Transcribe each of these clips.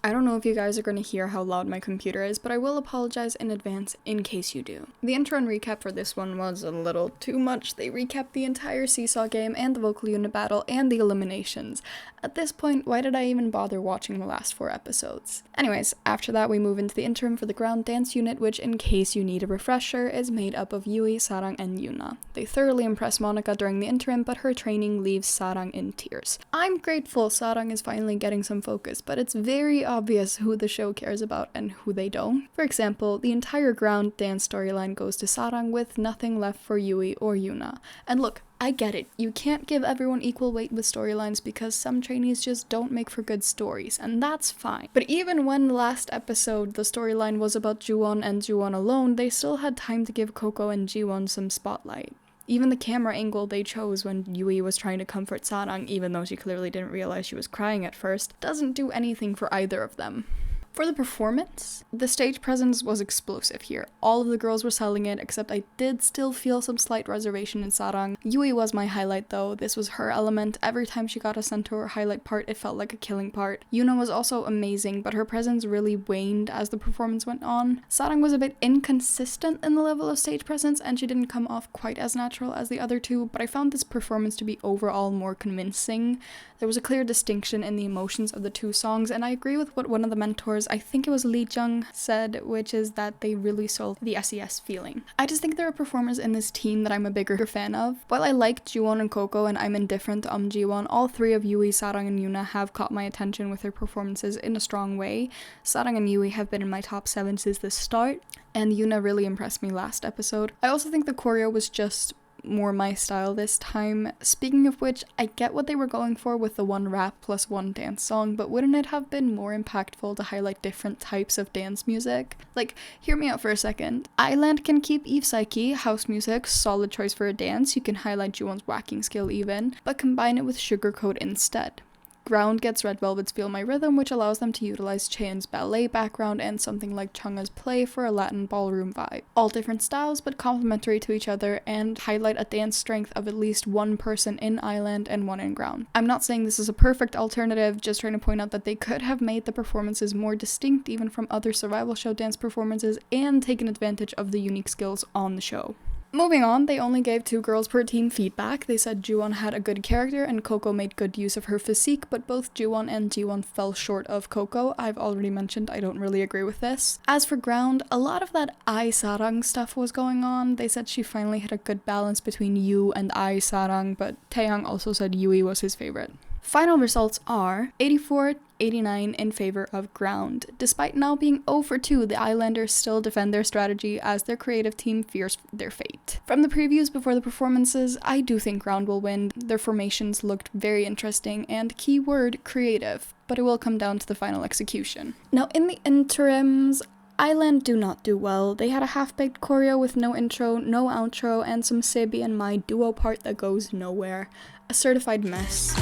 I don't know if you guys are going to hear how loud my computer is, but I will apologize in advance in case you do. The intro and recap for this one was a little too much. They recapped the entire Seesaw game and the vocal unit battle and the eliminations. At this point, why did I even bother watching the last 4 episodes? Anyways, after that we move into the interim for the ground dance unit, which, in case you need a refresher, is made up of Yui, Sarang, and Yuna. They thoroughly impress Monika during the interim, but her training leaves Sarang in tears. I'm grateful Sarang is finally getting some focus, but it's very obvious who the show cares about and who they don't. For example, the entire ground dance storyline goes to Sarang with nothing left for Yui or Yuna. And look, I get it, you can't give everyone equal weight with storylines because some trainees just don't make for good stories, and that's fine. But even when last episode the storyline was about Juwon and Juwon alone, they still had time to give Coco and Jiwon some spotlight. Even the camera angle they chose when Yui was trying to comfort Sarang, even though she clearly didn't realize she was crying at first, doesn't do anything for either of them. For the performance, the stage presence was explosive here. All of the girls were selling it, except I did still feel some slight reservation in Sarang. Yui was my highlight though. This was her element. Every time she got a centaur highlight part, it felt like a killing part. Yuna was also amazing, but her presence really waned as the performance went on. Sarang was a bit inconsistent in the level of stage presence, and she didn't come off quite as natural as the other two, but I found this performance to be overall more convincing. There was a clear distinction in the emotions of the two songs, and I agree with what one of the mentors, I think it was Lee Jung, said, which is that they really sold the SES feeling. I just think there are performers in this team that I'm a bigger fan of. While I like Jiwon and Coco and I'm indifferent to Jiwon, all 3 of Yui, Sarang, and Yuna have caught my attention with their performances in a strong way. Sarang and Yui have been in my top 7 since the start, and Yuna really impressed me last episode. I also think the choreo was just more my style this time. Speaking of which, I get what they were going for with the 1 rap plus 1 dance song, but wouldn't it have been more impactful to highlight different types of dance music? Like, hear me out for a second. Island can keep Eve Psyche, house music, solid choice for a dance. You can highlight Juwon's whacking skill even, but combine it with Sugarcoat instead. Ground gets Red Velvet's Feel My Rhythm, which allows them to utilize Cheon's ballet background and something like Chunga's play for a Latin ballroom vibe. All different styles, but complementary to each other, and highlight a dance strength of at least 1 person in Island and 1 in Ground. I'm not saying this is a perfect alternative, just trying to point out that they could have made the performances more distinct even from other survival show dance performances and taken advantage of the unique skills on the show. Moving on, they only gave 2 girls per team feedback. They said Juwon had a good character and Coco made good use of her physique, but both Juwon and Jiwon fell short of Coco. I've already mentioned I don't really agree with this. As for Ground, a lot of that Ai Sarang stuff was going on. They said she finally had a good balance between Yu and Ai Sarang, but Taeyang also said Yui was his favorite. Final results are 84-89 in favor of Ground. Despite now being 0 for 2, the Islanders still defend their strategy as their creative team fears their fate. From the previews before the performances, I do think Ground will win. Their formations looked very interesting and, keyword, creative, but it will come down to the final execution. Now in the interims, Island do not do well. They had a half-baked choreo with no intro, no outro, and some Sebi and Mai duo part that goes nowhere. A certified mess.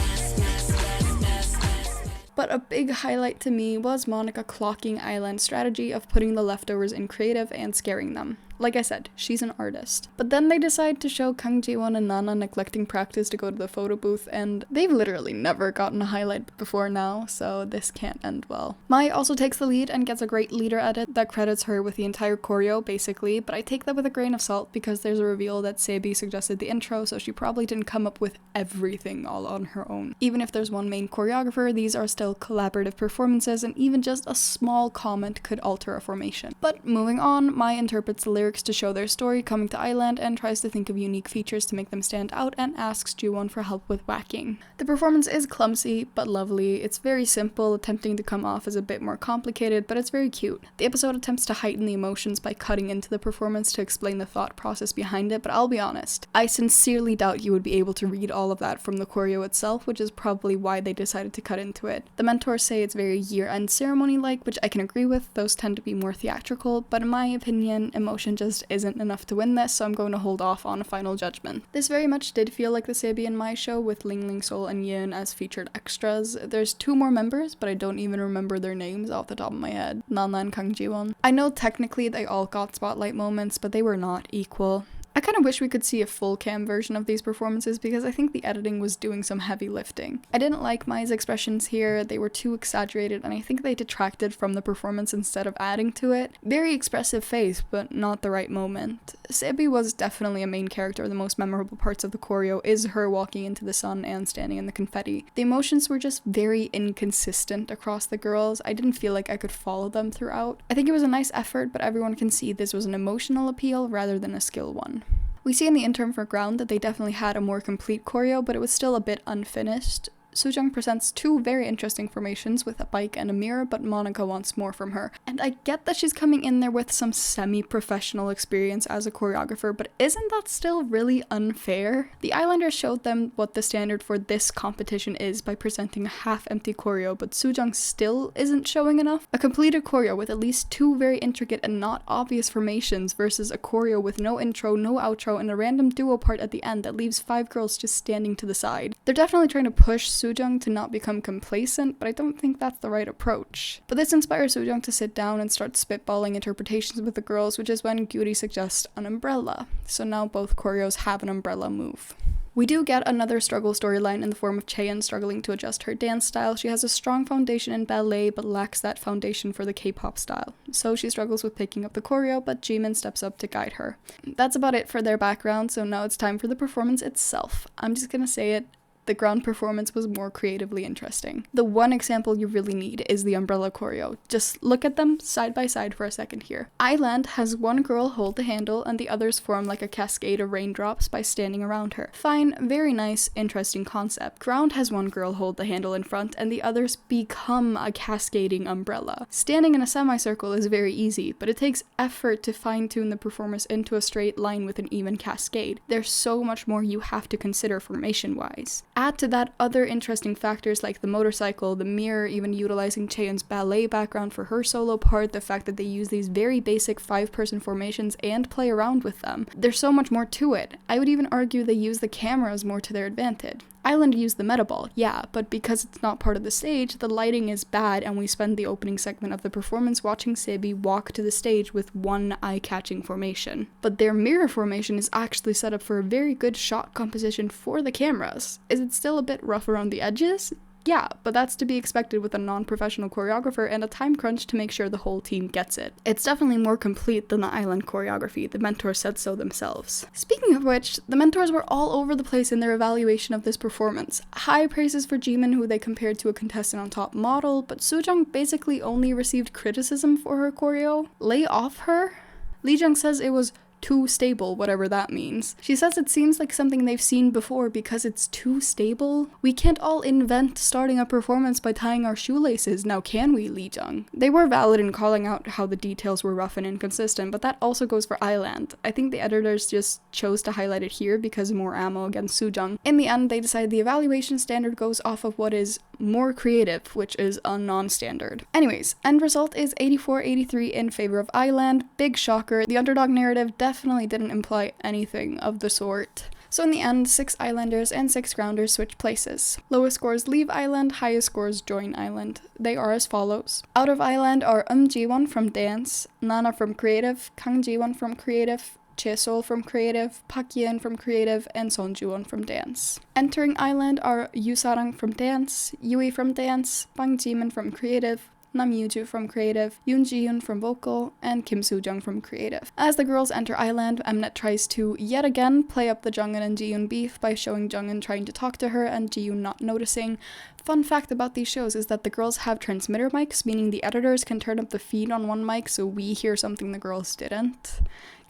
But a big highlight to me was Monika clocking Island's strategy of putting the leftovers in creative and scaring them. Like I said, she's an artist. But then they decide to show Kang Jiwon and Nana neglecting practice to go to the photo booth, and they've literally never gotten a highlight before now, so this can't end well. Mai also takes the lead and gets a great leader edit that credits her with the entire choreo, basically, but I take that with a grain of salt because there's a reveal that Sebi suggested the intro, so she probably didn't come up with everything all on her own. Even if there's one main choreographer, these are still collaborative performances, and even just a small comment could alter a formation. But moving on, Mai interprets the lyrics to show their story coming to Island and tries to think of unique features to make them stand out and asks Juwon for help with whacking. The performance is clumsy but lovely. It's very simple, attempting to come off as a bit more complicated, but it's very cute. The episode attempts to heighten the emotions by cutting into the performance to explain the thought process behind it, but I'll be honest, I sincerely doubt you would be able to read all of that from the choreo itself, which is probably why they decided to cut into it. The mentors say it's very year-end ceremony-like, which I can agree with. Those tend to be more theatrical, but in my opinion, emotion just isn't enough to win this, so I'm going to hold off on a final judgment. This very much did feel like the Sebi and Mai show, with Ling Ling Sol and Yin as featured extras. There's 2 more members, but I don't even remember their names off the top of my head. Nana and Kang Jiwon. I know technically they all got spotlight moments, but they were not equal. I kind of wish we could see a full cam version of these performances because I think the editing was doing some heavy lifting. I didn't like Mai's expressions here, they were too exaggerated and I think they detracted from the performance instead of adding to it. Very expressive face, but not the right moment. Sebi was definitely a main character. The most memorable parts of the choreo is her walking into the sun and standing in the confetti. The emotions were just very inconsistent across the girls. I didn't feel like I could follow them throughout. I think it was a nice effort, but everyone can see this was an emotional appeal rather than a skill one. We see in the interim for Ground that they definitely had a more complete choreo, but it was still a bit unfinished. Soojung presents two very interesting formations with a bike and a mirror, but Monica wants more from her. And I get that she's coming in there with some semi-professional experience as a choreographer, but isn't that still really unfair? The Islanders showed them what the standard for this competition is by presenting a half-empty choreo, but Soojung still isn't showing enough. A completed choreo with at least two very intricate and not obvious formations versus a choreo with no intro, no outro, and a random duo part at the end that leaves 5 girls just standing to the side. They're definitely trying to push Soojung to not become complacent, but I don't think that's the right approach. But this inspires Soojung to sit down and start spitballing interpretations with the girls, which is when Gyuri suggests an umbrella. So now both choreos have an umbrella move. We do get another struggle storyline in the form of Chaeyeon struggling to adjust her dance style. She has a strong foundation in ballet, but lacks that foundation for the K-pop style. So she struggles with picking up the choreo, but Jimin steps up to guide her. That's about it for their background, so now it's time for the performance itself. I'm just gonna say it. The Ground performance was more creatively interesting. The one example you really need is the umbrella choreo. Just look at them side by side for a second here. Island has one girl hold the handle and the others form like a cascade of raindrops by standing around her. Fine, very nice, interesting concept. Ground has one girl hold the handle in front and the others become a cascading umbrella. Standing in a semicircle is very easy, but it takes effort to fine-tune the performance into a straight line with an even cascade. There's so much more you have to consider formation-wise. Add to that other interesting factors like the motorcycle, the mirror, even utilizing Chaeyeon's ballet background for her solo part, the fact that they use these very basic 5-person formations and play around with them. There's so much more to it. I would even argue they use the cameras more to their advantage. Island used the meta ball, yeah, but because it's not part of the stage, the lighting is bad and we spend the opening segment of the performance watching Sebi walk to the stage with one eye-catching formation. But their mirror formation is actually set up for a very good shot composition for the cameras. Is it still a bit rough around the edges? Yeah, but that's to be expected with a non-professional choreographer and a time crunch to make sure the whole team gets it. It's definitely more complete than the Island choreography, the mentors said so themselves. Speaking of which, the mentors were all over the place in their evaluation of this performance. High praises for Jimin, who they compared to a contestant on Top Model, but Soojung basically only received criticism for her choreo. Lay off her? Lee Jung says it was too stable, whatever that means. She says it seems like something they've seen before because it's too stable. We can't all invent starting a performance by tying our shoelaces, now can we, Lee Jung? They were valid in calling out how the details were rough and inconsistent, but that also goes for Island. I think the editors just chose to highlight it here because more ammo against Soojung. In the end, they decided the evaluation standard goes off of what is more creative, which is a non-standard. Anyways, end result is 84-83 in favor of Island. Big shocker. The underdog narrative definitely didn't imply anything of the sort. So in the end, 6 Islanders and 6 Grounders switch places. Lowest scores leave Island, highest scores join Island. They are as follows. Out of Island are Ji-won from Dance, Nana from Creative, Kang Ji-won from Creative, Chae-sol from Creative, Park Ye-in from Creative, and Son Ju-won from Dance. Entering Island are Yoo Sa-rang from Dance, Yui from Dance, Bang Ji-min from Creative, Nam Yoo-ju from Creative, Yoon Ji-yoon from Vocal, and Kim Soo-jung from Creative. As the girls enter Island, Mnet tries to yet again play up the Jungin and Ji-yoon beef by showing Jungin trying to talk to her and Ji-yoon not noticing. Fun fact about these shows is that the girls have transmitter mics, meaning the editors can turn up the feed on one mic so we hear something the girls didn't.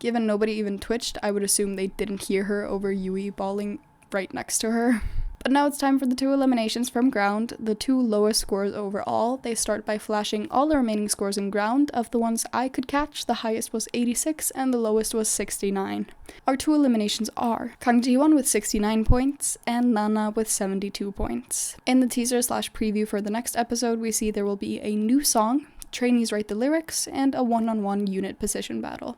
Given nobody even twitched, I would assume they didn't hear her over Yui bawling right next to her. But now it's time for the 2 eliminations from Ground, the 2 lowest scores overall. They start by flashing all the remaining scores in Ground. Of the ones I could catch, the highest was 86 and the lowest was 69. Our 2 eliminations are Kang Ji-won with 69 points and Nana with 72 points. In the teaser/preview for the next episode, we see there will be a new song, trainees write the lyrics, and a one-on-one unit position battle.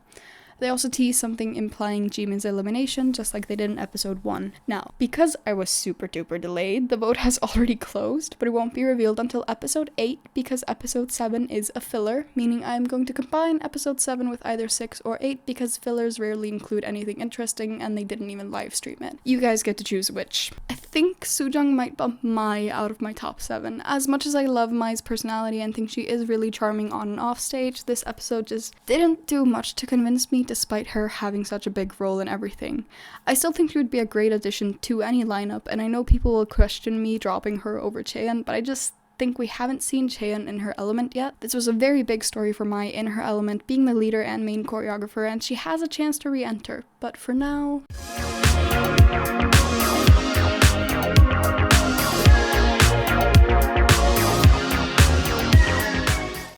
They also teased something implying Jimin's elimination, just like they did in episode 1. Now, because I was super duper delayed, the vote has already closed, but it won't be revealed until episode 8 because episode 7 is a filler, meaning I'm going to combine episode 7 with either 6 or 8 because fillers rarely include anything interesting and they didn't even live stream it. You guys get to choose which. I think Sujong might bump Mai out of my top 7. As much as I love Mai's personality and think she is really charming on and off stage, this episode just didn't do much to convince me despite her having such a big role in everything. I still think she would be a great addition to any lineup, and I know people will question me dropping her over Chaeyeon, but I just think we haven't seen Chaeyeon in her element yet. This was a very big story for Mai in her element, being the leader and main choreographer, and she has a chance to re-enter, but for now...